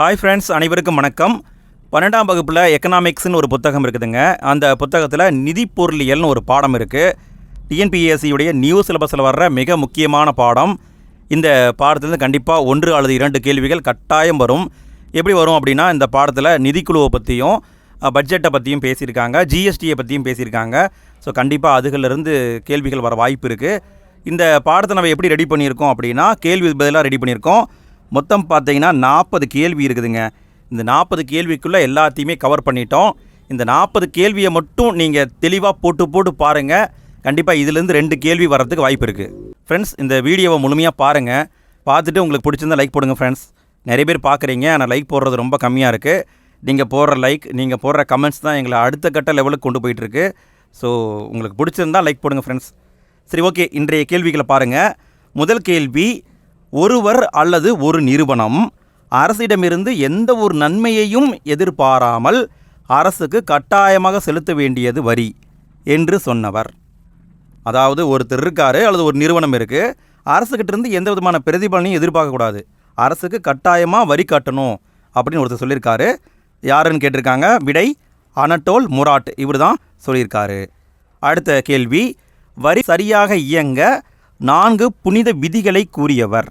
Hi friends, அனைவருக்கும் வணக்கம். 12ஆம் வகுப்பில் எக்கனாமிக்ஸ்னு ஒரு புத்தகம் இருக்குதுங்க. அந்த புத்தகத்தில் நிதி பொருளியல்னு ஒரு பாடம் இருக்குது. டிஎன்பிஎஸ்சியுடைய நியூ சிலபஸில் வர்ற மிக முக்கியமான பாடம். இந்த பாடத்துலேருந்து கண்டிப்பாக 1 அல்லது 2 கேள்விகள் கட்டாயம் வரும். எப்படி வரும் அப்படின்னா, இந்த பாடத்தில் நிதிக்குழுவை பற்றியும் பட்ஜெட்டை பற்றியும் பேசியிருக்காங்க, ஜிஎஸ்டியை பற்றியும் பேசியிருக்காங்க. ஸோ கண்டிப்பாக அதுகளிலிருந்து கேள்விகள் வர வாய்ப்பு இருக்குது. இந்த பாடத்தை நம்ம எப்படி ரெடி பண்ணியிருக்கோம் அப்படின்னா, கேள்வி பதிலாக ரெடி பண்ணியிருக்கோம். மொத்தம் பார்த்தீங்கன்னா 40 கேள்வி இருக்குதுங்க. இந்த 40 கேள்விக்குள்ளே எல்லாத்தையுமே கவர் பண்ணிட்டோம். இந்த 40 கேள்வியை மட்டும் நீங்கள் தெளிவாக போட்டு பாருங்கள். கண்டிப்பாக இதிலேருந்து 2 கேள்வி வர்றதுக்கு வாய்ப்பு இருக்குது. ஃப்ரெண்ட்ஸ், இந்த வீடியோவை முழுமையாக பாருங்கள். பார்த்துட்டு உங்களுக்கு பிடிச்சிருந்தா லைக் போடுங்க ஃப்ரெண்ட்ஸ். நிறைய பேர் பார்க்குறீங்க, ஆனால் லைக் போடுறது ரொம்ப கம்மியாக இருக்குது. நீங்கள் போடுற லைக், நீங்கள் போடுற கமெண்ட்ஸ் தான் எங்களை அடுத்த கட்ட லெவலுக்கு கொண்டு போயிட்டுருக்கு. ஸோ உங்களுக்கு பிடிச்சிருந்தால் லைக் போடுங்க ஃப்ரெண்ட்ஸ். சரி, ஓகே, இன்றைய கேள்விகளை பாருங்கள். முதல் கேள்வி, ஒருவர் அல்லது ஒரு நிறுவனம் அரசிடமிருந்து எந்த ஒரு நன்மையையும் எதிர்பாராமல் அரசுக்கு கட்டாயமாக செலுத்த வேண்டியது வரி என்று சொன்னவர். அதாவது ஒருத்தர் இருக்கார் அல்லது ஒரு நிறுவனம் இருக்குது, அரசுக்கிட்டேருந்து எந்த விதமான பிரதிபலனையும் எதிர்பார்க்கக்கூடாது, அரசுக்கு கட்டாயமாக வரி கட்டணும் அப்படின்னு ஒருத்தர் சொல்லியிருக்காரு. யாருன்னு கேட்டிருக்காங்க. விடை அனட்டோல் முராட், இவர் தான் சொல்லியிருக்காரு. அடுத்த கேள்வி, வரி சரியாக இயங்க 4 புனித விதிகளை கூறியவர்.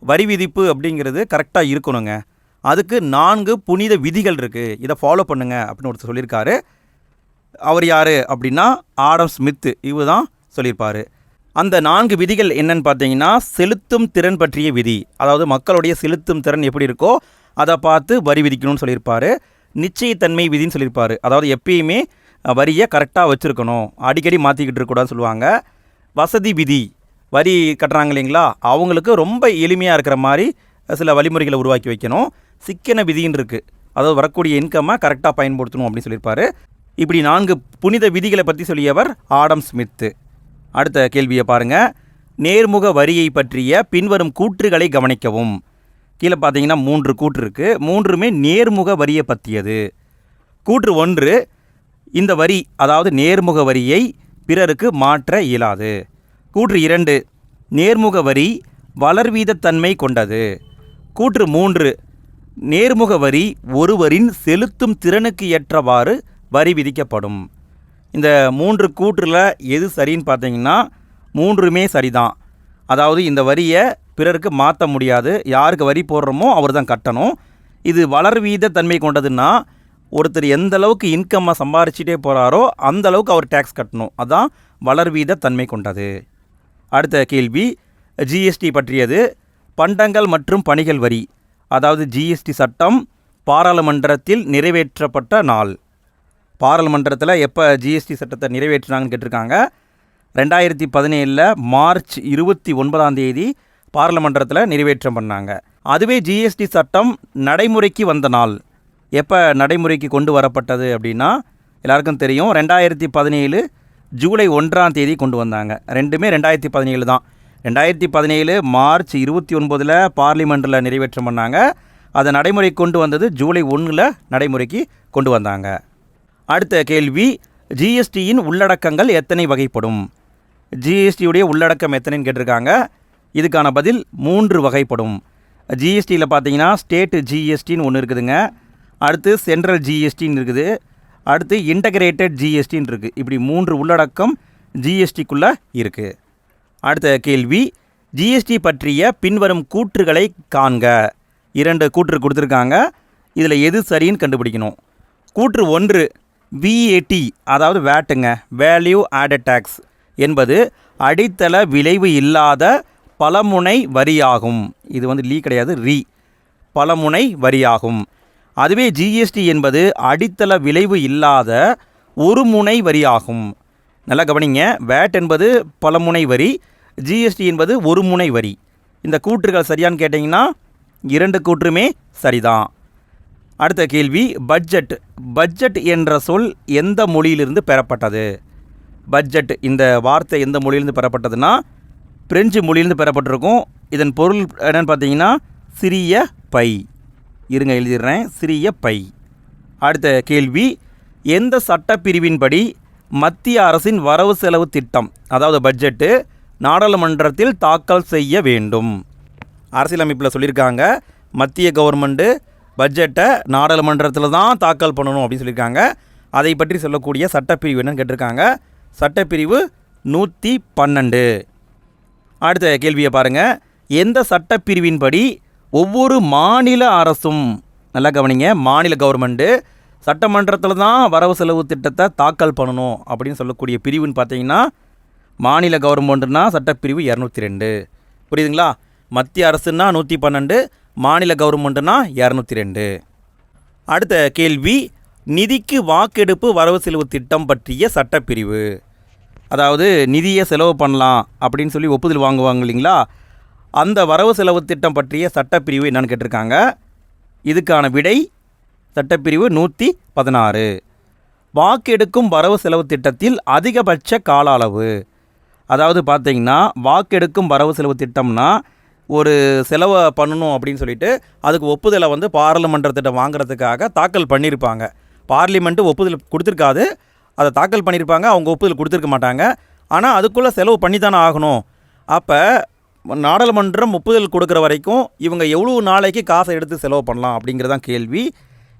வரி விதிப்பு அப்படிங்கிறது கரெக்டாக இருக்கணுங்க. அதுக்கு 4 புனித விதிகள் இருக்குது, இதை ஃபாலோ பண்ணுங்க அப்படின்னு ஒருத்தர் சொல்லியிருக்காரு. அவர் யார் அப்படின்னா ஆடம் ஸ்மித், இவர் தான் சொல்லியிருப்பார். அந்த 4 விதிகள் என்னன்னு பார்த்தீங்கன்னா, செலுத்தும் திறன் பற்றிய விதி, அதாவது மக்களுடைய செலுத்தும் திறன் எப்படி இருக்கோ அதை பார்த்து வரி விதிக்கணும்னு சொல்லியிருப்பார். நிச்சயத்தன்மை விதின்னு சொல்லியிருப்பார், அதாவது எப்பயுமே வரியை கரெக்டாக வச்சுருக்கணும், அடிக்கடி மாற்றிக்கிட்டு இருக்கக்கூடாதுன்னு சொல்லுவாங்க. வசதி விதி, வரி கட்டுறாங்க இல்லைங்களா, அவங்களுக்கு ரொம்ப எளிமையாக இருக்கிற மாதிரி சில வழிமுறைகளை உருவாக்கி வைக்கணும். சிக்கன விதின்னு இருக்குது, அதாவது வரக்கூடிய இன்கம்மை கரெக்டாக பயன்படுத்தணும் அப்படின்னு சொல்லியிருப்பார். இப்படி 4 புனித விதிகளை பற்றி சொல்லியவர் ஆடம் ஸ்மித்து. அடுத்த கேள்வியை பாருங்கள். நேர்முக வரியை பற்றிய பின்வரும் கூற்றுகளை கவனிக்கவும். கீழே பார்த்தீங்கன்னா 3 கூற்று இருக்குது, 3மே நேர்முக வரியை பற்றியது. கூற்று 1, இந்த வரி, அதாவது நேர்முக வரியை பிறருக்கு மாற்ற இயலாது. கூற்று 2, நேர்முக வரி வளர்வீதத்தன்மை கொண்டது. கூற்று 3, நேர்முக வரி ஒருவரின் செலுத்தும் திறனுக்கு ஏற்றவாறு வரி விதிக்கப்படும். இந்த 3 கூற்றில் எது சரின்னு பார்த்தீங்கன்னா 3மே சரிதான். அதாவது இந்த வரியை பிறருக்கு மாற்ற முடியாது, யாருக்கு வரி போடுறோமோ அவர் தான் கட்டணும். இது வளர்வீத தன்மை கொண்டதுன்னா, ஒருத்தர் எந்த அளவுக்கு இன்கம்மை சம்பாரிச்சிட்டே போகிறாரோ அந்த அளவுக்கு அவர் டேக்ஸ் கட்டணும், அதுதான் வளர்வீத தன்மை கொண்டது. அடுத்த கேள்வி, ஜிஎஸ்டி பற்றியது. பண்டங்கள் மற்றும் பணிகள் வரி, அதாவது ஜிஎஸ்டி சட்டம் பாராளுமன்றத்தில் நிறைவேற்றப்பட்ட நாள். பாராளுமன்றத்தில் எப்போ ஜிஎஸ்டி சட்டத்தை நிறைவேற்றினாங்கன்னு கேட்டிருக்காங்க. 2017 மார்ச் 29 பாராளுமன்றத்தில் நிறைவேற்றம் பண்ணாங்க. அதுவே ஜிஎஸ்டி சட்டம் நடைமுறைக்கு வந்த நாள் எப்போ நடைமுறைக்கு கொண்டு வரப்பட்டது அப்படின்னா, எல்லாருக்கும் தெரியும், 2017 ஜூலை 1 கொண்டு வந்தாங்க. ரெண்டுமே 2017 தான். 2017 மார்ச் 29 பார்லிமெண்ட்டில் நிறைவேற்றம் பண்ணாங்க. அதை நடைமுறை கொண்டு வந்தது ஜூலை 1 நடைமுறைக்கு கொண்டு வந்தாங்க. அடுத்த கேள்வி, ஜிஎஸ்டியின் உள்ளடக்கங்கள் எத்தனை வகைப்படும்? ஜிஎஸ்டியுடைய உள்ளடக்கம் எத்தனைன்னு கேட்டிருக்காங்க. இதுக்கான பதில் 3 வகைப்படும். ஜிஎஸ்டியில் பார்த்தீங்கன்னா ஸ்டேட் ஜிஎஸ்டின்னு ஒன்று இருக்குதுங்க, அடுத்து சென்ட்ரல் ஜிஎஸ்டின்னு இருக்குது, அடுத்து இன்டகிரேட்டட் ஜிஎஸ்டின்னு இருக்குது. இப்படி 3 உள்ளடக்கம் ஜிஎஸ்டிக்குள்ளே இருக்குது. அடுத்த கேள்வி, ஜிஎஸ்டி பற்றிய பின்வரும் கூற்றுகளை காண்க. 2 கூற்று கொடுத்துருக்காங்க, இதில் எது சரின்னு கண்டுபிடிக்கணும். கூற்று 1, விஏடி, அதாவது வேட்டுங்க, வேல்யூ ஆடட் டேக்ஸ் என்பது அடித்தள விளைவு இல்லாத பலமுனை வரியாகும். இது லீ கிடையாது, பலமுனை வரியாகும். அதுவே ஜிஎஸ்டி என்பது அடித்தள விளைவு இல்லாத ஒரு முனை வரியாகும். நல்லா கவனிங்க, வேட் என்பது பலமுனை வரி, ஜிஎஸ்டி என்பது ஒரு முனை வரி. இந்த கூற்றுகள் சரியான்னு கேட்டிங்கன்னா 2 கூற்றுமே சரிதான். அடுத்த கேள்வி, பட்ஜெட். பட்ஜெட் என்ற சொல் எந்த மொழியிலிருந்து பெறப்பட்டது? பட்ஜெட் இந்த வார்த்தை எந்த மொழியிலிருந்து பெறப்பட்டதுன்னா பிரெஞ்சு மொழியிலிருந்து பெறப்பட்டிருக்கும். இதன் பொருள் என்னென்னு பார்த்தீங்கன்னா சிறிய பை. இருங்க எழுதிடுறேன், சிறிய பை. அடுத்த கேள்வி, எந்த சட்டப்பிரிவின்படி மத்திய அரசின் வரவு செலவு திட்டம், அதாவது பட்ஜெட்டு, நாடாளுமன்றத்தில் தாக்கல் செய்ய வேண்டும்? அரசியலமைப்பில் சொல்லியிருக்காங்க, மத்திய கவர்மெண்ட்டு பட்ஜெட்டை நாடாளுமன்றத்தில் தான் தாக்கல் பண்ணணும் அப்படின்னு சொல்லியிருக்காங்க. அதை பற்றி சொல்லக்கூடிய சட்டப்பிரிவு என்னன்னு கேட்டிருக்காங்க. சட்டப்பிரிவு 112. அடுத்த கேள்வியை பாருங்கள். எந்த சட்டப்பிரிவின்படி ஒவ்வொரு மாநில அரசும், நல்லா கவனிங்க, மாநில கவர்மெண்ட்டு சட்டமன்றத்தில் தான் வரவு செலவு திட்டத்தை தாக்கல் பண்ணணும் அப்படின்னு சொல்லக்கூடிய பிரிவுன்னு பார்த்தீங்கன்னா மாநில கவர்மெண்ட்டுனா சட்டப்பிரிவு 202. புரியுதுங்களா? மத்திய அரசுன்னா 112, மாநில கவர்மெண்ட்டுனா 202. அடுத்த கேள்வி, நிதிக்கு வாக்கெடுப்பு வரவு செலவு திட்டம் பற்றிய சட்டப்பிரிவு. அதாவது நிதியை செலவு பண்ணலாம் அப்படின்னு சொல்லி ஒப்புதல் வாங்குவாங்க இல்லைங்களா, அந்த வரவு செலவு திட்டம் பற்றிய சட்டப்பிரிவு என்னன்னு கேட்டிருக்காங்க. இதுக்கான விடை சட்டப்பிரிவு 116. வாக்கெடுக்கும் வரவு செலவு திட்டத்தில் அதிகபட்ச கால அளவு. அதாவது பார்த்திங்கன்னா வாக்கெடுக்கும் வரவு செலவு திட்டம்னா ஒரு செலவை பண்ணணும் அப்படின்னு சொல்லிட்டு அதுக்கு ஒப்புதலை வந்து பாராளுமன்றத்திட்ட வாங்குறதுக்காக தாக்கல் பண்ணியிருப்பாங்க. பார்லிமெண்ட்டு ஒப்புதல் கொடுத்துருக்காது, அதை தாக்கல் பண்ணியிருப்பாங்க, அவங்க ஒப்புதல் கொடுத்துருக்க மாட்டாங்க. ஆனால் அதுக்குள்ளே செலவு பண்ணி தானே ஆகணும். அப்போ நாடாளுமன்றம் ஒப்புதல் கொடுக்குற வரைக்கும் இவங்க எவ்வளோ நாளைக்கு காசை எடுத்து செலவு பண்ணலாம் அப்படிங்கிறதான் கேள்வி.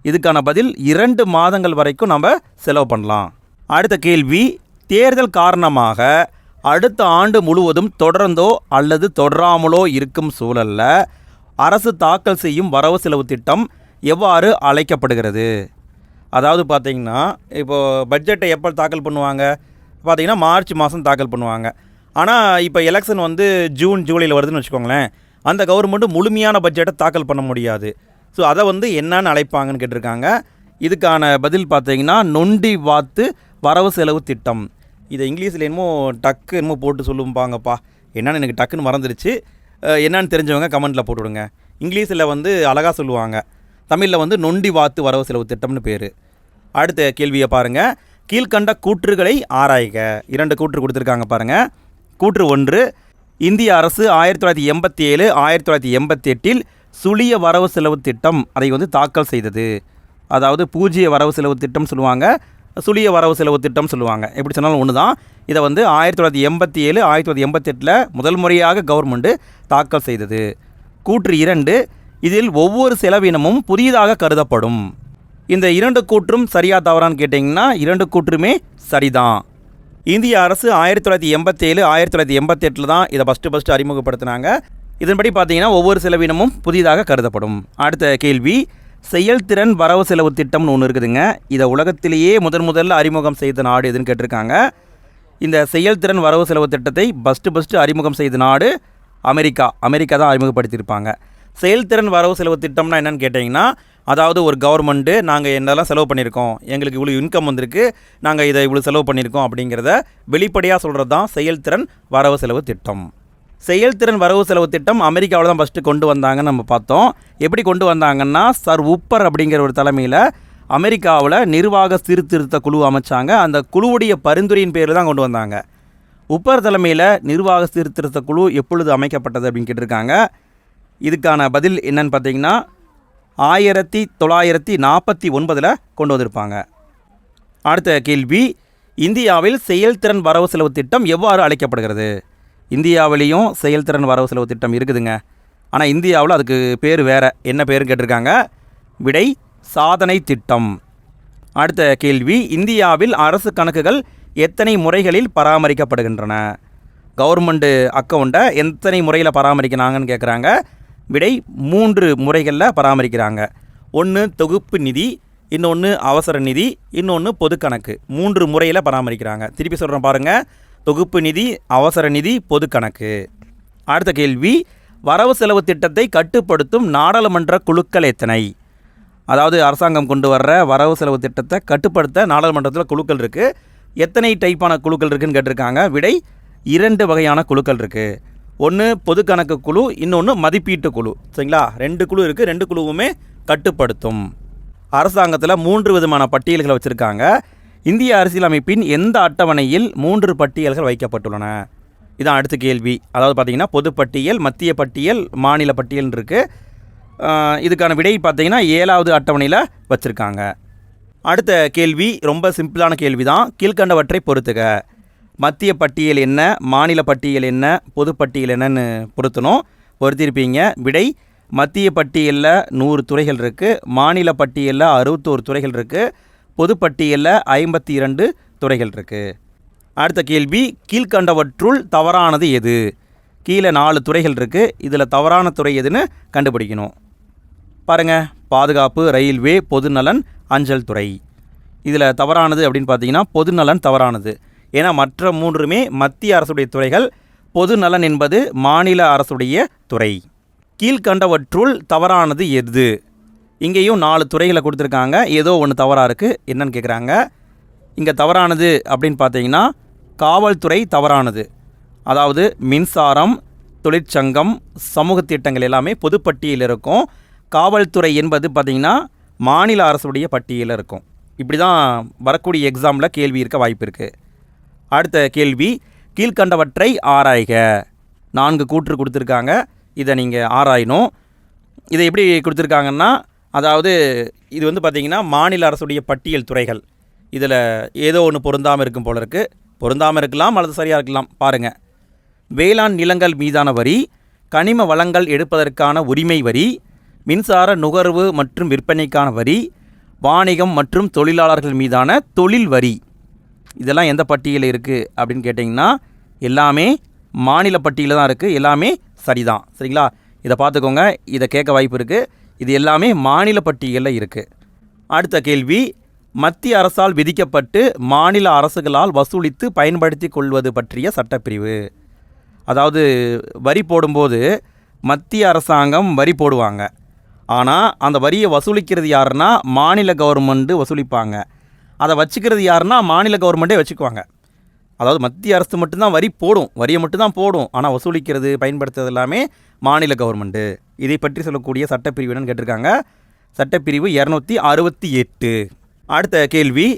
இதுக்கான பதில் 2 மாதங்கள் வரைக்கும் நம்ம செலவு பண்ணலாம். அடுத்த கேள்வி, தேர்தல் காரணமாக அடுத்த ஆண்டு முழுவதும் தொடர்ந்தோ அல்லது தொடராமலோ இருக்கும் சூழலில் அரசு தாக்கல் செய்யும் வரவு செலவு திட்டம் எவ்வாறு அழைக்கப்படுகிறது? அதாவது பார்த்திங்கன்னா இப்போது பட்ஜெட்டை எப்போ தாக்கல் பண்ணுவாங்க? பார்த்திங்கன்னா மார்ச் மாதம் தாக்கல் பண்ணுவாங்க. ஆனால் இப்போ எலெக்ஷன் வந்து ஜூன் ஜூலையில் வருதுன்னு வச்சுக்கோங்களேன். அந்த கவர்மெண்ட்டு முழுமையான பட்ஜெட்டை தாக்கல் பண்ண முடியாது. ஸோ அதை வந்து என்னன்னு அழைப்பாங்கன்னு கேட்டிருக்காங்க. இதுக்கான பதில் பார்த்திங்கன்னா நொண்டி வாத்து வரவு செலவு திட்டம். இதை இங்கிலீஷில் என்னமோ போட்டு சொல்லுவாங்கப்பா, என்னன்னு எனக்கு டக்குன்னு மறந்துடுச்சு. என்னன்னு தெரிஞ்சவங்க கமெண்ட்டில் போட்டுவிடுங்க. இங்கிலீஷில் வந்து அழகாக சொல்லுவாங்க, தமிழில் வந்து நொண்டி வாத்து வரவு செலவு திட்டம்னு பேர். அடுத்த கேள்வியை பாருங்கள். கீழ்கண்ட கூற்றுகளை ஆராய்க. 2 கூற்று கொடுத்துருக்காங்க பாருங்கள். கூற்று 1, இந்திய அரசு 1987 1988 சுழிய வரவு செலவு திட்டம் அதை வந்து தாக்கல் செய்தது. அதாவது பூஜ்ய வரவு செலவு திட்டம் சொல்லுவாங்க, சுழிய வரவு செலவு திட்டம் சொல்லுவாங்க. எப்படி சொன்னாலும் ஒன்று தான். இதை வந்து 1987 1988 முதல் முறையாக கவர்மெண்ட்டு தாக்கல் செய்தது. கூற்று 2, இதில் ஒவ்வொரு செலவினமும் புதியதாக கருதப்படும். இந்த 2 கூற்றும் சரியா தவறான்னு கேட்டிங்கன்னா 2 கூற்றுமே சரிதான். இந்திய அரசு 1987 1988 தான் இதை ஃபஸ்ட்டு அறிமுகப்படுத்தினாங்க. இதன்படி பார்த்தீங்கன்னா ஒவ்வொரு செலவினமும் புதிதாக கருதப்படும். அடுத்த கேள்வி, செயல்திறன் வரவு செலவு திட்டம்னு ஒன்று இருக்குதுங்க. இதை உலகத்திலேயே முதல்ல அறிமுகம் செய்த நாடு எதுன்னு கேட்டிருக்காங்க. இந்த செயல்திறன் வரவு செலவு திட்டத்தை ஃபஸ்ட்டு அறிமுகம் செய்த நாடு அமெரிக்கா தான் அறிமுகப்படுத்தியிருப்பாங்க. செயல்திறன் வரவு செலவு திட்டம்னா என்னென்னு கேட்டிங்கன்னா, அதாவது ஒரு கவர்மெண்ட்டு நாங்கள் என்னெல்லாம் செலவு பண்ணியிருக்கோம், எங்களுக்கு இவ்வளோ இன்கம் வந்திருக்கு, நாங்கள் இதை இவ்வளோ செலவு பண்ணியிருக்கோம் அப்படிங்கிறத வெளிப்படையாக சொல்கிறது தான் செயல்திறன் வரவு செலவு திட்டம். செயல்திறன் வரவு செலவு திட்டம் அமெரிக்காவில் தான் ஃபஸ்ட்டு கொண்டு வந்தாங்கன்னு நம்ம பார்த்தோம். எப்படி கொண்டு வந்தாங்கன்னா, சர் உப்பர் அப்படிங்கிற ஒரு தலைமையில் அமெரிக்காவில் நிர்வாக சீர்திருத்த குழு அமைச்சாங்க. அந்த குழுவுடைய பரிந்துரையின் பேரில் தான் கொண்டு வந்தாங்க. உப்பர் தலைமையில் நிர்வாக சீர்திருத்த குழு எப்பொழுது அமைக்கப்பட்டது அப்படின்னு கேட்டிருக்காங்க. இதுக்கான பதில் என்னன்னு பார்த்தீங்கன்னா 1949 கொண்டு வந்திருப்பாங்க. அடுத்த கேள்வி, இந்தியாவில் செயல்திறன் வரவு செலவு திட்டம் எவ்வாறு அழைக்கப்படுகிறது? இந்தியாவிலையும் செயல்திறன் வரவு செலவு திட்டம் இருக்குதுங்க. ஆனால் இந்தியாவில் அதுக்கு பேர் வேறு. என்ன பேருன்னு கேட்டிருக்காங்க. விடை சாதனை திட்டம். அடுத்த கேள்வி, இந்தியாவில் அரசு கணக்குகள் எத்தனை முறைகளில் பராமரிக்கப்படுகின்றன? கவர்மெண்ட்டு அக்கௌண்ட்டை எத்தனை முறையில் பராமரிக்கிறாங்கன்னு கேட்குறாங்க. விடை 3 முறைகளில் பராமரிக்கிறாங்க. ஒன்று தொகுப்பு நிதி, இன்னொன்று அவசர நிதி, இன்னொன்று பொது கணக்கு. 3 முறையில் பராமரிக்கிறாங்க. திருப்பி சொல்கிறேன் பாருங்கள். தொகுப்பு நிதி, அவசர நிதி, பொது கணக்கு. அடுத்த கேள்வி, வரவு செலவு திட்டத்தை கட்டுப்படுத்தும் நாடாளுமன்ற குழுக்கள் எத்தனை? அதாவது அரசாங்கம் கொண்டு வர்ற வரவு செலவு திட்டத்தை கட்டுப்படுத்த நாடாளுமன்றத்தில் குழுக்கள் இருக்குது. எத்தனை டைப்பான குழுக்கள் இருக்குதுன்னு கேட்டிருக்காங்க. விடை 2 வகையான குழுக்கள் இருக்குது. ஒன்று பொது கணக்கு குழு, இன்னொன்று மதிப்பீட்டு குழு. சரிங்களா? 2 குழு இருக்குது. 2 குழுவுமே கட்டுப்படுத்தும். அரசாங்கத்தில் 3 விதமான பட்டியல்களை வச்சுருக்காங்க. இந்திய அரசியலமைப்பின் எந்த அட்டவணையில் 3 பட்டியல்கள் வைக்கப்பட்டுள்ளன? இதான் அடுத்த கேள்வி. அதாவது பார்த்திங்கன்னா பொது பட்டியல், மத்திய பட்டியல், மாநில பட்டியல் இருக்குது. இதுக்கான விடை பார்த்திங்கன்னா 7வது அட்டவணையில் வச்சுருக்காங்க. அடுத்த கேள்வி ரொம்ப சிம்பிளான கேள்வி தான். கீழ்கண்டவற்றை பொறுத்துக. மத்திய பட்டியல் என்ன, மாநில பட்டியல் என்ன, பொது பட்டியல் என்னன்னு பொருத்தணும். பொருத்திருப்பீங்க. விடை மத்திய பட்டியலில் 100 துறைகள் இருக்குது, மாநில பட்டியலில் 61 துறைகள் இருக்குது, பொதுப்பட்டியலில் 52 துறைகள் இருக்குது. அடுத்த கேள்வி, கீழ்கண்டவற்றுள் தவறானது எது? கீழே 4 துறைகள் இருக்குது, இதில் தவறான துறை எதுன்னு கண்டுபிடிக்கணும். பாருங்கள், பாதுகாப்பு, ரயில்வே, பொதுநலன், அஞ்சல் துறை. இதில் தவறானது அப்படின்னு பார்த்தீங்கன்னா பொதுநலன் தவறானது. ஏன்னா மற்ற 3மே மத்திய அரசுடைய துறைகள், பொதுநலன் என்பது மாநில அரசுடைய துறை. கீழ்கண்டவற்றுள் தவறானது எது? இங்கேயும் 4 துறைகளை கொடுத்துருக்காங்க, ஏதோ ஒன்று தவறாக இருக்குது, என்னன்னு கேட்குறாங்க. இங்கே தவறானது அப்படின்னு பார்த்தீங்கன்னா காவல்துறை தவறானது. அதாவது மின்சாரம், தொழிற்சங்கம், சமூக திட்டங்கள் எல்லாமே பொதுப்பட்டியலில் இருக்கும். காவல்துறை என்பது பார்த்திங்கன்னா மாநில அரசுடைய பட்டியலில் இருக்கும். இப்படி தான் வரக்கூடிய எக்ஸாமில் கேள்வி இருக்க வாய்ப்பு இருக்குது. அடுத்த கேள்வி, கீழ்கண்டவற்றை ஆராய்க. 4 கூற்று கொடுத்துருக்காங்க, இதை நீங்கள் ஆராயணும். இதை எப்படி கொடுத்துருக்காங்கன்னா, அதாவது இது வந்து பார்த்திங்கன்னா மாநில அரசுடைய பட்டியல் துறைகள். இதில் ஏதோ ஒன்று பொருந்தாமல் இருக்கும் போல இருக்குது. பொருந்தாமல் இருக்கலாம் அல்லது சரியாக இருக்கலாம். பாருங்கள், வேளாண் நிலங்கள் மீதான வரி, கனிம வளங்கள் எடுப்பதற்கான உரிமை வரி, மின்சார நுகர்வு மற்றும் விற்பனைக்கான வரி, வாணிகம் மற்றும் தொழிலாளர்கள் மீதான தொழில் வரி. இதெல்லாம் எந்த பட்டியலில் இருக்குது அப்படின்னு கேட்டிங்கன்னா எல்லாமே மாநில பட்டியலில் தான் இருக்குது. எல்லாமே சரிதான், சரிங்களா? இதை பார்த்துக்கோங்க, இதை கேட்க வாய்ப்பு இருக்குது. இது எல்லாமே மாநில பட்டியலில் இருக்குது. அடுத்த கேள்வி, மத்திய அரசால் விதிக்கப்பட்டு மாநில அரசுகளால் வசூலித்து பயன்படுத்தி கொள்வது பற்றிய சட்டப்பிரிவு. அதாவது வரி போடும்போது மத்திய அரசாங்கம் வரி போடுவாங்க, ஆனால் அந்த வரியை வசூலிக்கிறது யாருன்னா மாநில கவர்மெண்ட்டு வசூலிப்பாங்க. அதை வச்சுக்கிறது யாருன்னா மாநில கவர்மெண்ட்டே வச்சுக்குவாங்க. அதாவது மத்திய அரசு மட்டும்தான் வரி போடும், வரியை மட்டும்தான் போடும், ஆனால் வசூலிக்கிறது பயன்படுத்துறது எல்லாமே மாநில கவர்மெண்ட்டு. இதை பற்றி சொல்லக்கூடிய சட்டப்பிரிவு என்னன்னு கேட்டிருக்காங்க. சட்டப்பிரிவு 268. அடுத்த கேள்வி,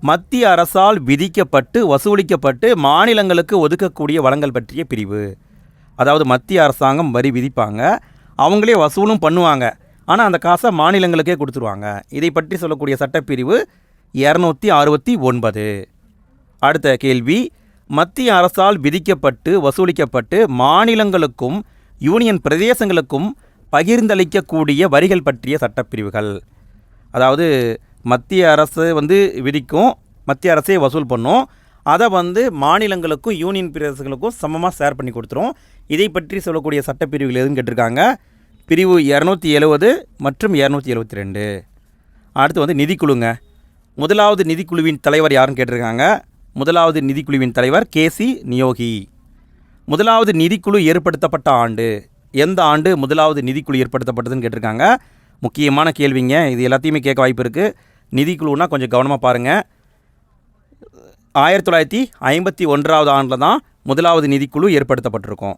மத்திய அரசால் விதிக்கப்பட்டு வசூலிக்கப்பட்டு மாநிலங்களுக்கு ஒதுக்கக்கூடிய வளங்கள் பற்றிய பிரிவு. அதாவது மத்திய அரசாங்கம் வரி விதிப்பாங்க, அவங்களே வசூலும் பண்ணுவாங்க, ஆனால் அந்த காசை மாநிலங்களுக்கே கொடுத்துருவாங்க. இதை பற்றி சொல்லக்கூடிய சட்டப்பிரிவு 269. அடுத்த கேள்வி, மத்திய அரசால் விதிக்கப்பட்டு வசூலிக்கப்பட்டு மாநிலங்களுக்கும் யூனியன் பிரதேசங்களுக்கும் பகிர்ந்தளிக்கக்கூடிய வரிகள் பற்றிய சட்டப்பிரிவுகள். அதாவது மத்திய அரசு விதிக்கும், மத்திய அரசே வசூல் பண்ணும், அதை மாநிலங்களுக்கும் யூனியன் பிரதேசங்களுக்கும் சமமாக ஷேர் பண்ணி கொடுத்துரும். இதை பற்றி சொல்லக்கூடிய சட்டப்பிரிவுகள் எதுன்னு கேட்டிருக்காங்க. பிரிவு 270 மற்றும் 272. அடுத்து நிதிக்குழுங்க. முதலாவது நிதிக்குழுவின் தலைவர் யாருன்னு கேட்டிருக்காங்க. முதலாவது நிதிக்குழுவின் தலைவர் கேசி நியோகி. முதலாவது நிதிக்குழு ஏற்படுத்தப்பட்ட ஆண்டு, எந்த ஆண்டு முதலாவது நிதிக்குழு ஏற்படுத்தப்பட்டதுன்னு கேட்டிருக்காங்க. முக்கியமான கேள்விங்க, இது எல்லாத்தையுமே கேட்க வாய்ப்பு இருக்குது. நிதிக்குழுனா கொஞ்சம் கவனமாக பாருங்கள். 1951 ஆண்டில் தான் முதலாவது நிதிக்குழு ஏற்படுத்தப்பட்டிருக்கும்.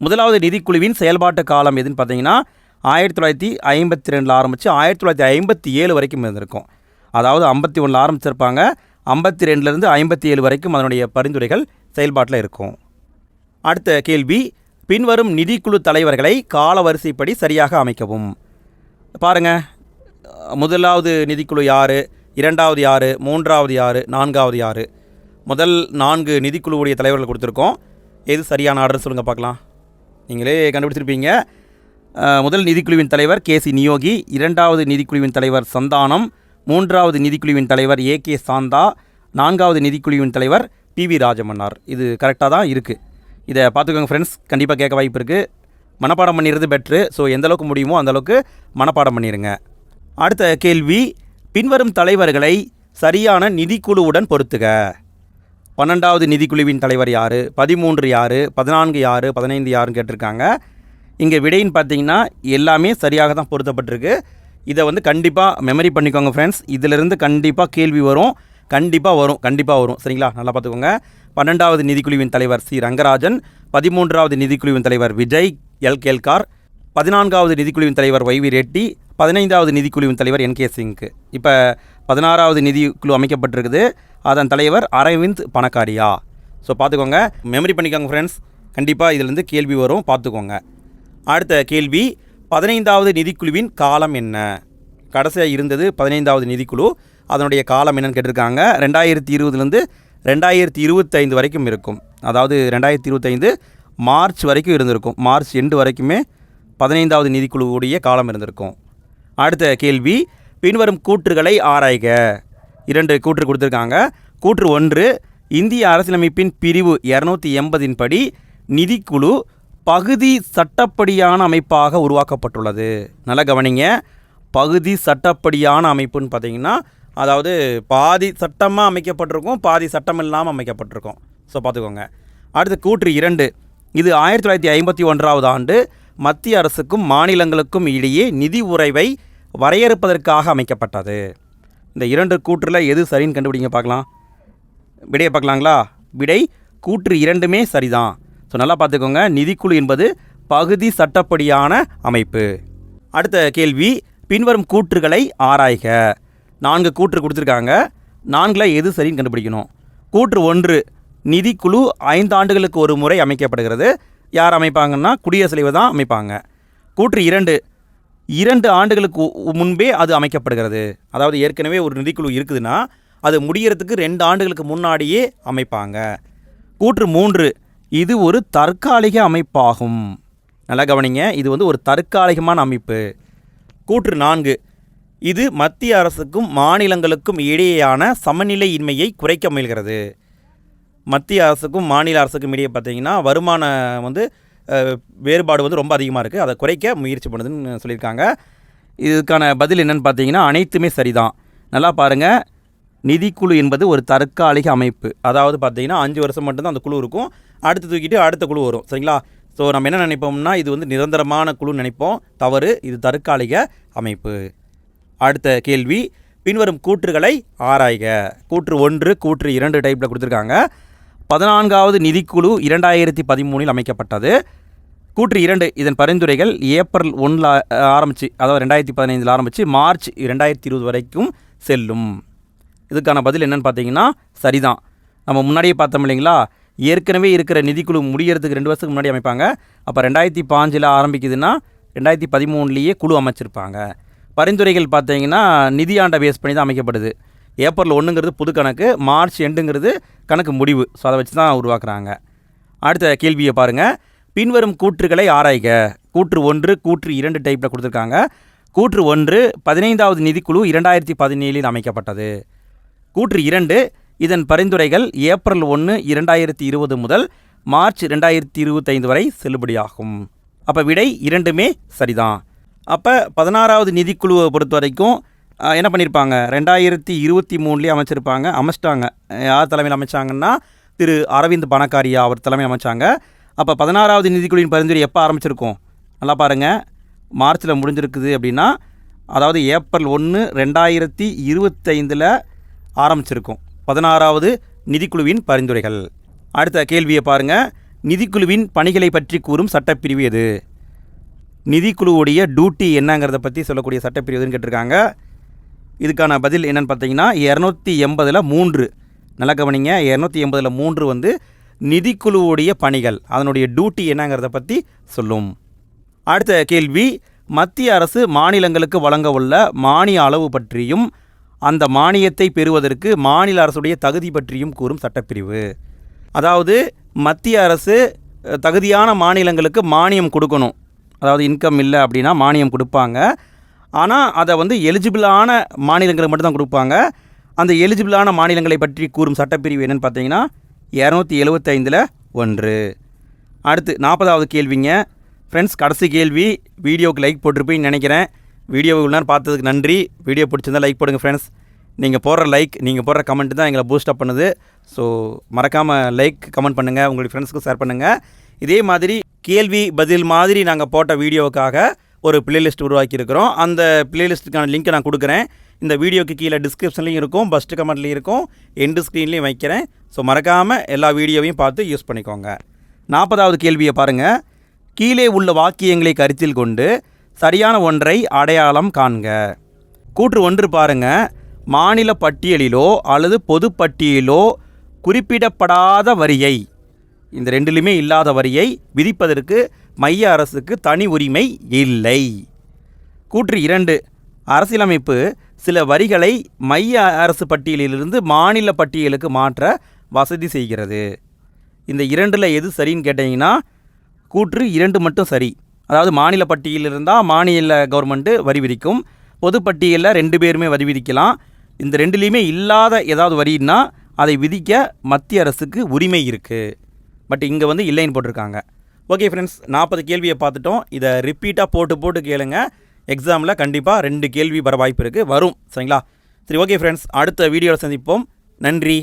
முதலாவது நிதிக்குழுவின் செயல்பாட்டு காலம் எதுன்னு பார்த்தீங்கன்னா 1952 ஆரம்பித்து 1957 வரைக்கும் இருந்திருக்கும். அதாவது 51 ஆரம்பிச்சிருப்பாங்க, 52லேருந்து 57 வரைக்கும் அதனுடைய பரிந்துரைகள் செயல்பாட்டில் இருக்கும். அடுத்த கேள்வி, பின்வரும் நிதிக்குழு தலைவர்களை காலவரிசைப்படி சரியாக அமைக்கவும். பாருங்கள், முதலாவது நிதிக்குழு யார், இரண்டாவது யார், மூன்றாவது யார், நான்காவது யார்? முதல் 4 நிதிக்குழுவுடைய தலைவர்கள் கொடுத்துருக்கோம். எது சரியான ஆர்டர் சொல்லுங்கள் பார்க்கலாம். நீங்களே கண்டுபிடிச்சிருப்பீங்க. முதல் நிதிக்குழுவின் தலைவர் கேசி நியோகி, இரண்டாவது நிதிக்குழுவின் தலைவர் சந்தானம், மூன்றாவது நிதிக்குழுவின் தலைவர் ஏகே சாந்தா, நான்காவது நிதிக்குழுவின் தலைவர் பிவி ராஜமன்னார். இது கரெக்டாக தான் இருக்குது. இதை பார்த்துக்கோங்க ஃப்ரெண்ட்ஸ், கண்டிப்பாக கேட்க வாய்ப்பு இருக்குது. மனப்பாடம் பண்ணிடுறது பெட்ரு. ஸோ எந்தளவுக்கு முடியுமோ அந்தளவுக்கு மனப்பாடம் பண்ணிடுங்க. அடுத்த கேள்வி, பின்வரும் தலைவர்களை சரியான நிதிக்குழுவுடன் பொறுத்துக. 12வது நிதிக்குழுவின் தலைவர் யார், 13 யார், 14 யார், 15 யாருன்னு கேட்டிருக்காங்க. இங்கே விடைன்னு பார்த்தீங்கன்னா எல்லாமே சரியாக தான் பொருத்தப்பட்டிருக்கு. இதை கண்டிப்பாக மெமரி பண்ணிக்கோங்க ஃப்ரெண்ட்ஸ். இதிலிருந்து கண்டிப்பாக கேள்வி வரும், கண்டிப்பாக வரும். சரிங்களா, நல்லா பார்த்துக்கோங்க. 12வது நிதிக்குழுவின் தலைவர் சி ரங்கராஜன், 13வது நிதிக்குழுவின் தலைவர் விஜய் எல் கேல்கார், 14வது நிதிக்குழுவின் தலைவர் வைவி ரெட்டி, 15வது நிதிக்குழுவின் தலைவர் என்கே சிங். இப்போ 16வது நிதிக்குழு அமைக்கப்பட்டிருக்குது, அதன் தலைவர் அரவிந்த் பணக்காரியா. ஸோ பார்த்துக்கோங்க, மெமரி பண்ணிக்கோங்க ஃப்ரெண்ட்ஸ். கண்டிப்பாக இதிலேருந்து கேள்வி வரும், பார்த்துக்கோங்க. அடுத்த கேள்வி, 15வது நிதிக்குழுவின் காலம் என்ன? கடைசியாக இருந்தது 15வது நிதிக்குழு, அதனுடைய காலம் என்னன்னு கேட்டிருக்காங்க. 2020லேருந்து 2025 வரைக்கும் இருக்கும். அதாவது 2025 மார்ச் வரைக்கும் இருந்திருக்கும். மார்ச் எண்டு வரைக்குமே 15வது நிதிக்குழுவுடைய காலம் இருந்திருக்கும். அடுத்த கேள்வி, பின்வரும் கூற்றுகளை ஆராய்க. 2 கூற்று கொடுத்துருக்காங்க. கூற்று 1, இந்திய அரசியலமைப்பின் பிரிவு 280 படி நிதிக்குழு பகுதி சட்டப்படியான அமைப்பாக உருவாக்கப்பட்டுள்ளது. நல்லா கவனிங்க, பகுதி சட்டப்படியான அமைப்புன்னு பார்த்தீங்கன்னா அதாவது பாதி சட்டமாக அமைக்கப்பட்டிருக்கும், பாதி சட்டம் இல்லாமல் அமைக்கப்பட்டிருக்கும். ஸோ பார்த்துக்கோங்க. அடுத்து கூற்று 2, இது 1951ஆவது ஆண்டு மத்திய அரசுக்கும் மாநிலங்களுக்கும் இடையே நிதி உறவை வரையறுப்பதற்காக அமைக்கப்பட்டது. இந்த 2 கூற்றில் எது சரின்னு கண்டுபிடிங்க பார்க்கலாம். விடையை பார்க்கலாங்களா? விடை கூற்று 2மே சரிதான். ஸோ நல்லா பார்த்துக்கோங்க, நிதிக்குழு என்பது பகுதி சட்டப்படியான அமைப்பு. அடுத்த கேள்வி, பின்வரும் கூற்றுகளை ஆராய்க. 4 கூற்று கொடுத்துருக்காங்க. 4ல் எது சரின்னு கண்டுபிடிக்கணும். கூற்று 1, நிதிக்குழு 5 ஆண்டுகளுக்கு ஒரு முறை அமைக்கப்படுகிறது. யார் அமைப்பாங்கன்னா குடியரசுத் தலைவர் தான் அமைப்பாங்க. கூற்று 2, 2 ஆண்டுகளுக்கு முன்பே அது அமைக்கப்படுகிறது. அதாவது ஏற்கனவே ஒரு நிதிக்குழு இருக்குதுன்னா அது முடிகிறதுக்கு 2 ஆண்டுகளுக்கு முன்னாடியே அமைப்பாங்க. கூற்று 3, இது ஒரு தற்காலிக அமைப்பாகும். நல்லா கவனிங்க, இது ஒரு தற்காலிகமான அமைப்பு. கூற்று 4, இது மத்திய அரசுக்கும் மாநிலங்களுக்கும் இடையேயான சமநிலையின்மையை குறைக்க முயல்கிறது. மத்திய அரசுக்கும் மாநில அரசுக்கும் இடையே பார்த்தீங்கன்னா வருமான வேறுபாடு ரொம்ப அதிகமாக இருக்குது, அதை குறைக்க முயற்சி பண்ணுதுன்னு சொல்லியிருக்காங்க. இதுக்கான பதில் என்னென்னு பார்த்தீங்கன்னா அனைத்துமே சரிதான். நல்லா பாருங்கள், நிதிக்குழு என்பது ஒரு தற்காலிக அமைப்பு. அதாவது பார்த்தீங்கன்னா 5 வருஷம் மட்டும்தான் அந்த குழு இருக்கும், அடுத்து தூக்கிட்டு அடுத்த குழு வரும். சரிங்களா? ஸோ நம்ம என்ன நினைப்போம்னா இது நிரந்தரமான குழுன்னு நினைப்போம். தவறு, இது தற்காலிக அமைப்பு. அடுத்த கேள்வி, பின்வரும் கூற்றுகளை ஆராய்க. கூற்று 1, கூற்று 2 டைப்பில் கொடுத்துருக்காங்க. 14வது நிதிக்குழு 2013 அமைக்கப்பட்டது. கூற்று 2, இதன் பரிந்துரைகள் ஏப்ரல் 1 ஆரம்பித்து, அதாவது 2015 ஆரம்பித்து மார்ச் 2020 வரைக்கும் செல்லும். இதுக்கான பதில் என்னென்னு பார்த்தீங்கன்னா சரிதான். நம்ம முன்னாடியே பார்த்தோம் இல்லைங்களா, ஏற்கனவே இருக்கிற நிதிக்குழு முடிகிறதுக்கு 2 வருஷத்துக்கு முன்னாடி அமைப்பாங்க. அப்போ 2005 ஆரம்பிக்குதுன்னா 2013 குழு அமைச்சிருப்பாங்க. பரிந்துரைகள் பார்த்தீங்கன்னா நிதியாண்டை பேஸ் பண்ணி தான் அமைக்கப்படுது. ஏப்ரல் 1ங்கிறது புது கணக்கு, மார்ச் 2ங்கிறது கணக்கு முடிவு. ஸோ அதை வச்சு தான் உருவாக்குறாங்க. அடுத்த கேள்வியை பாருங்கள், பின்வரும் கூற்றுகளை ஆராய்க. கூற்று 1, கூற்று 2 டைப்பில் கொடுத்துருக்காங்க. கூற்று 1, 15வது நிதிக்குழு 2017 அமைக்கப்பட்டது. கூற்று 2, இதன் பரிந்துரைகள் ஏப்ரல் 1, 2020 முதல் மார்ச் 2025 வரை செல்லுபடியாகும். அப்போ விடை 2மே சரிதான். அப்போ 16வது நிதிக்குழுவை பொறுத்த வரைக்கும் என்ன பண்ணியிருப்பாங்க, 2023 அமைச்சிட்டாங்க. யார் தலைமையில் அமைச்சாங்கன்னா திரு அரவிந்த் பணக்காரியா அவர் தலைமையில் அமைச்சாங்க. அப்போ 16வது நிதிக்குழுவின் பரிந்துரை எப்போ ஆரம்பிச்சிருக்கோம், நல்லா பாருங்கள், மார்ச்சில் முடிஞ்சிருக்குது அப்படின்னா அதாவது ஏப்ரல் 1, 2025 ஆரம்பிச்சிருக்கும் 16வது நிதிக்குழுவின் பரிந்துரைகள். அடுத்த கேள்வியை பாருங்கள், நிதிக்குழுவின் பணிகளை பற்றி கூறும் சட்டப்பிரிவு எது? நிதிக்குழுவுடைய டியூட்டி என்னங்கிறத பற்றி சொல்லக்கூடிய சட்டப்பிரிவு எதுன்னு கேட்டிருக்காங்க. இதுக்கான பதில் என்னென்னு பார்த்தீங்கன்னா 280(3). நல்லா கவனிங்க, 280(3) நிதிக்குழுவுடைய பணிகள், அதனுடைய டியூட்டி என்னங்கிறத பற்றி சொல்லும். அடுத்த கேள்வி, மத்திய அரசு மாநிலங்களுக்கு வழங்க உள்ள மானிய அளவு பற்றியும் அந்த மானியத்தை பெறுவதற்கு மாநில அரசுடைய தகுதி பற்றியும் கூறும் சட்டப்பிரிவு. அதாவது மத்திய அரசு தகுதியான மாநிலங்களுக்கு மானியம் கொடுக்கணும். அதாவது இன்கம் இல்லை அப்படின்னா மானியம் கொடுப்பாங்க. ஆனால் அதை எலிஜிபிளான மாநிலங்களுக்கு மட்டும்தான் கொடுப்பாங்க. அந்த எலிஜிபிளான மாநிலங்களை பற்றி கூறும் சட்டப்பிரிவு என்னென்னு பார்த்தீங்கன்னா 275(1). அடுத்து 40வது கேள்விங்க. ஃப்ரெண்ட்ஸ், கடைசி கேள்வி. வீடியோவுக்கு லைக் போட்டிருப்பீங்கன்னு நினைக்கிறேன். வீடியோவை இவ்வளோ நேரம் பார்த்ததுக்கு நன்றி. வீடியோ பிடிச்சிருந்தால் லைக் போடுங்க ஃப்ரெண்ட்ஸ். நீங்கள் போடுற லைக், நீங்கள் போடுற கமெண்ட் தான் எங்களை பூஸ்டப் பண்ணுது. ஸோ மறக்காமல் லைக், கமெண்ட் பண்ணுங்கள், உங்களுடைய ஃப்ரெண்ட்ஸுக்கும் ஷேர் பண்ணுங்கள். இதே மாதிரி கேள்வி பதில் மாதிரி நாங்கள் போட்ட வீடியோவுக்காக ஒரு பிளேலிஸ்ட் உருவாக்கியிருக்கிறோம். அந்த பிளேலிஸ்ட்டுக்கான லிங்க்கை நான் கொடுக்குறேன். இந்த வீடியோக்கு கீழே டிஸ்கிரிப்ஷன்லேயும் இருக்கும், ஃபஸ்ட்டு கமெண்ட்லேயும் இருக்கும், எண்டு ஸ்க்ரீன்லேயும் வைக்கிறேன். ஸோ மறக்காமல் எல்லா வீடியோவையும் பார்த்து யூஸ் பண்ணிக்கோங்க. 40வது கேள்வியை பாருங்கள். கீழே உள்ள வாக்கியங்களை கருத்தில் கொண்டு சரியான ஒன்றை அடையாளம் காண்க. கூற்று 1 பாருங்கள், மாநில பட்டியலிலோ அல்லது பொது பட்டியலிலோ குறிப்பிடப்படாத வரியை, இந்த 2லையுமே இல்லாத வரியை விதிப்பதற்கு மைய அரசுக்கு தனி உரிமை இல்லை. கூற்று 2, அரசியலமைப்பு சில வரிகளை மைய அரசு பட்டியலிலிருந்து மாநில பட்டியலுக்கு மாற்ற வசதி செய்கிறது. இந்த 2ல் எது சரின்னு கேட்டிங்கன்னா கூற்று 2 மட்டும் சரி. அதாவது மாநில பட்டியலில் இருந்தால் மாநில கவர்மெண்ட்டு வரி விதிக்கும், பொதுப்பட்டியலில் 2 பேருமே வரி விதிக்கலாம். இந்த 2லேயுமே இல்லாத ஏதாவது வரின்னா அதை விதிக்க மத்திய அரசுக்கு உரிமை இருக்குது. பட் இங்கே வந்து இல்லைன்னு போட்டிருக்காங்க. ஓகே ஃப்ரெண்ட்ஸ், 40 கேள்வியை பார்த்துட்டோம். இதை ரிப்பீட்டாக போட்டு கேளுங்க. எக்ஸாமில் கண்டிப்பாக 2 கேள்வி வர வாய்ப்பு இருக்குது, வரும். சரிங்களா? சரி, ஓகே ஃப்ரெண்ட்ஸ், அடுத்த வீடியோவில் சந்திப்போம். நன்றி.